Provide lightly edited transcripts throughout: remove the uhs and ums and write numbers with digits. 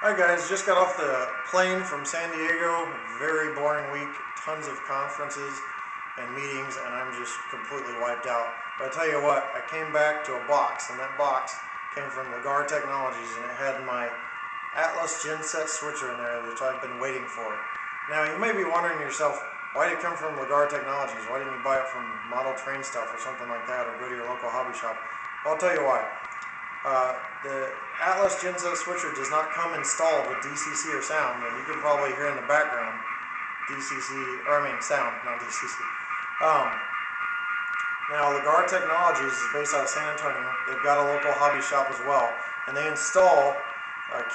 Hi guys, just got off the plane from San Diego. Very boring week, tons of conferences and meetings, and I'm just completely wiped out. But I tell you what, I came back to a box, and that box came from Ligar Technologies, and it had my Atlas Genset switcher in there, which I've been waiting for. Now you may be wondering to yourself, why did it come from Ligar Technologies? Why didn't you buy it from Model Train Stuff or something like that, or go to your local hobby shop? Well, I'll tell you why. The Atlas Genset switcher does not come installed with DCC or sound, and you can probably hear in the background sound, not DCC. Now, Ligar Technologies is based out of San Antonio. They've got a local hobby shop as well, and they install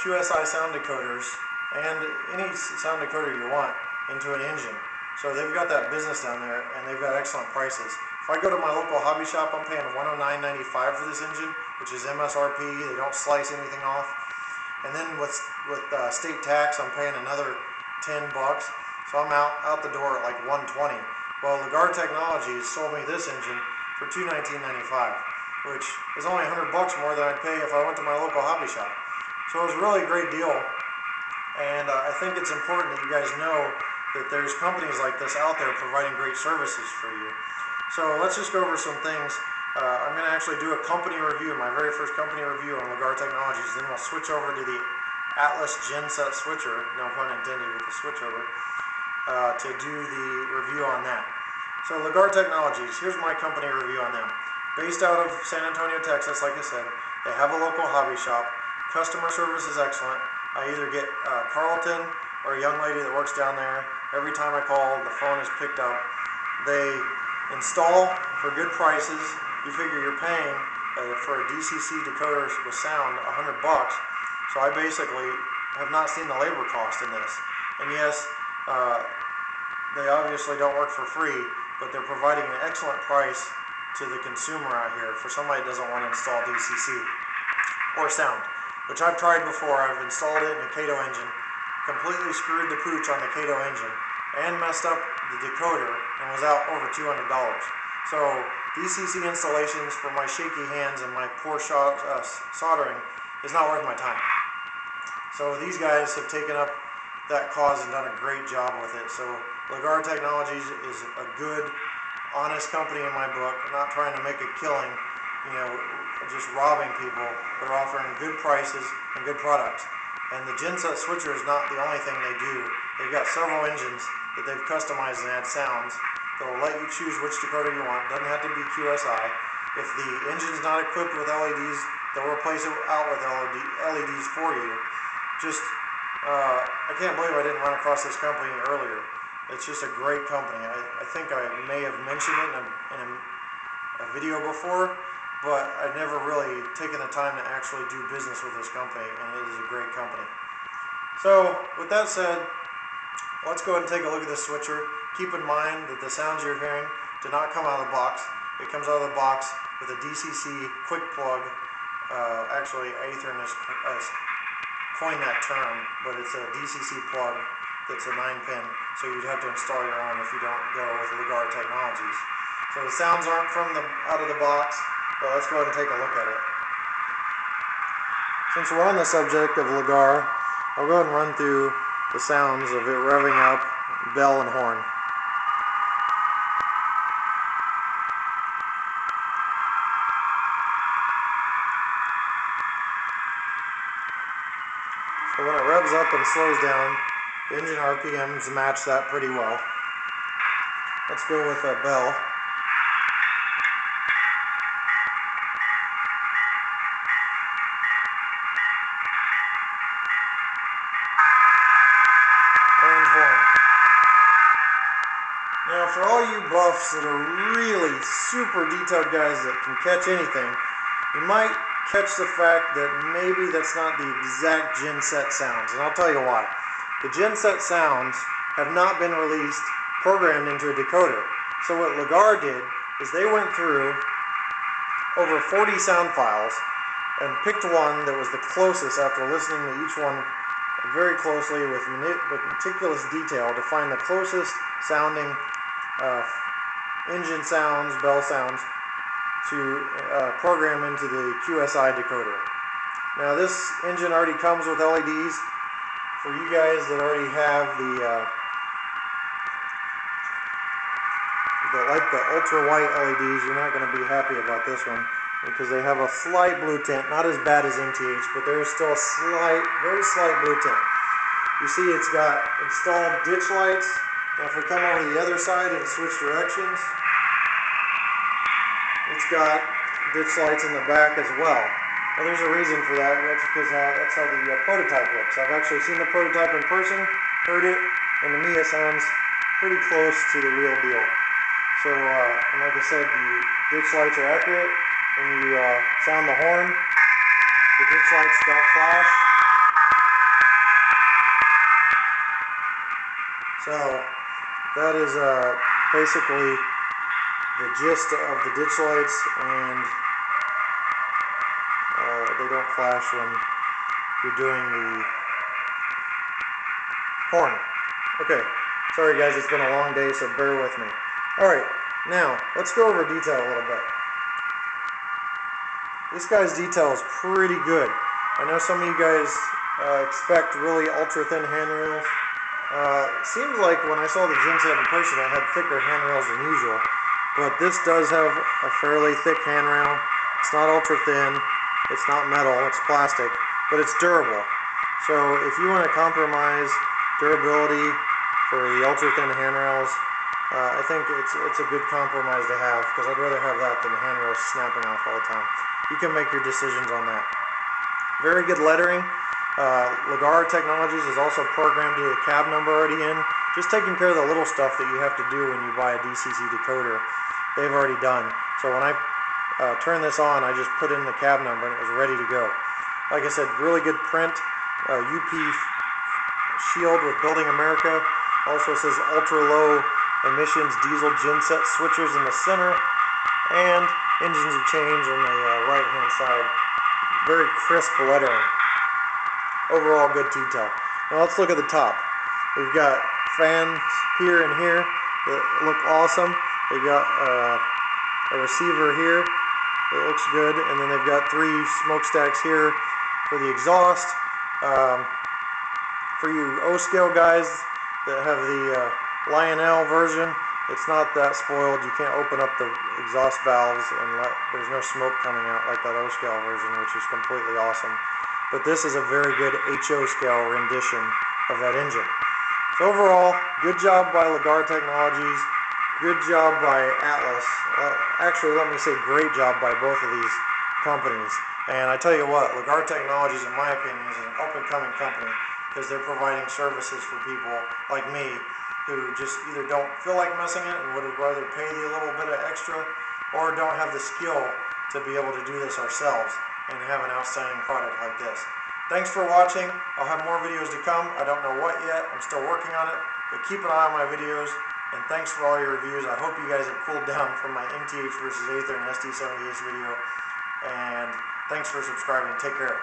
QSI sound decoders and any sound decoder you want into an engine. So they've got that business down there, and they've got excellent prices. If I go to my local hobby shop, I'm paying $109.95 for this engine, which is MSRP. They don't slice anything off. And then with state tax, I'm paying another $10. So I'm out the door at like $120. Well, Ligar Technologies sold me this engine for $219.95, which is only $100 more than I'd pay if I went to my local hobby shop. So it was a really great deal. And I think it's important that you guys know that there's companies like this out there providing great services for you. So let's just go over some things. I'm going to actually do a company review, my very first company review on Ligar Technologies. Then we'll switch over to the Atlas Genset switcher, no pun intended with the switchover, to do the review on that. So Ligar Technologies, here's my company review on them. Based out of San Antonio, Texas, like I said, they have a local hobby shop. Customer service is excellent. I either get Carlton or a young lady that works down there. Every time I call, the phone is picked up. They install for good prices. You figure you're paying for a DCC decoder with sound $100. So I basically have not seen the labor cost in this. And yes, they obviously don't work for free, but they're providing an excellent price to the consumer out here for somebody that doesn't want to install DCC or sound, which I've tried before. I've installed it in a Kato engine, completely screwed the pooch on the Kato engine, and messed up the decoder and was out over $200. So DCC installations for my shaky hands and my poor soldering is not worth my time. So these guys have taken up that cause and done a great job with it. So Ligar Technologies is a good, honest company in my book, not trying to make a killing, just robbing people. They're offering good prices and good products. And the Genset switcher is not the only thing they do. They've got several engines that they've customized and add sounds. They'll let you choose which decoder you want. Doesn't have to be QSI. If the engine's not equipped with LEDs, they'll replace it out with LEDs for you. I can't believe I didn't run across this company earlier. It's just a great company. I think I may have mentioned it in a video before, but I've never really taken the time to actually do business with this company, and it is a great company. So with that said, let's go ahead and take a look at this switcher. Keep in mind that the sounds you're hearing do not come out of the box. It comes out of the box with a DCC quick plug. Actually, Athearn has coined that term, but it's a DCC plug that's a 9-pin, so you'd have to install your own if you don't go with Ligar Technologies. So the sounds aren't from out of the box, but let's go ahead and take a look at it. Since we're on the subject of Ligar, I'll go ahead and run through the sounds of it revving up, bell and horn. So when it revs up and slows down, the engine RPMs match that pretty well. Let's go with a bell. And horn. Now for all you buffs that are really super detailed guys that can catch anything, you might catch the fact that maybe that's not the exact Genset sounds, and I'll tell you why. The Genset sounds have not been released programmed into a decoder. So what Ligar did is they went through over 40 sound files and picked one that was the closest after listening to each one very closely with meticulous detail to find the closest sounding engine sounds, bell sounds, to program into the QSI decoder. Now this engine already comes with LEDs. for you guys that already have like the ultra white LEDs, you're not going to be happy about this one because they have a slight blue tint, not as bad as MTH, but there is still a very slight blue tint. You see it's got installed ditch lights. Now if we come over to the other side and switch directions, it's got ditch lights in the back as well. Well, there's a reason for that. That's because that's how the prototype looks. I've actually seen the prototype in person, heard it, and to me it sounds pretty close to the real deal. So, and like I said, the ditch lights are accurate. When you sound the horn, the ditch lights don't flash. So, that is basically the gist of the ditch lights, and they don't flash when you're doing the horn. Okay, sorry guys, it's been a long day, so bear with me. Alright, now, let's go over detail a little bit. This guy's detail is pretty good. I know some of you guys expect really ultra thin handrails. Seems like when I saw the Genset in person it had thicker handrails than usual. But this does have a fairly thick handrail. It's not ultra thin, it's not metal, it's plastic, but it's durable. So if you want to compromise durability for the ultra thin handrails, I think it's a good compromise to have, because I'd rather have that than the handrails snapping off all the time. You can make your decisions on that. Very good lettering. Ligar Technologies is also programmed to a cab number already in. Just taking care of the little stuff that you have to do when you buy a DCC decoder, they've already done. So when I turned this on, I just put in the cab number and it was ready to go. Like I said, really good print. UP shield with Building America. Also says ultra low emissions diesel Genset switchers in the center, and engines of change on the right hand side. Very crisp lettering. Overall good detail. Now let's look at the top. We've got fans here and here that look awesome. They've got a receiver here that looks good, and then they've got 3 smokestacks here for the exhaust. For you O-scale guys that have the Lionel version, it's not that spoiled. You can't open up the exhaust valves and there's no smoke coming out like that O-scale version, which is completely awesome. But this is a very good HO scale rendition of that engine. So overall, good job by Ligar Technologies, good job by Atlas. Actually, let me say great job by both of these companies. And I tell you what, Ligar Technologies, in my opinion, is an up-and-coming company because they're providing services for people like me who just either don't feel like messing it and would rather pay the little bit of extra, or don't have the skill to be able to do this ourselves and have an outstanding product like this. Thanks for watching. I'll have more videos to come. I don't know what yet. I'm still working on it, but keep an eye on my videos, and thanks for all your reviews. I hope you guys have cooled down from my MTH versus Aether and SD78 video, and thanks for subscribing. Take care.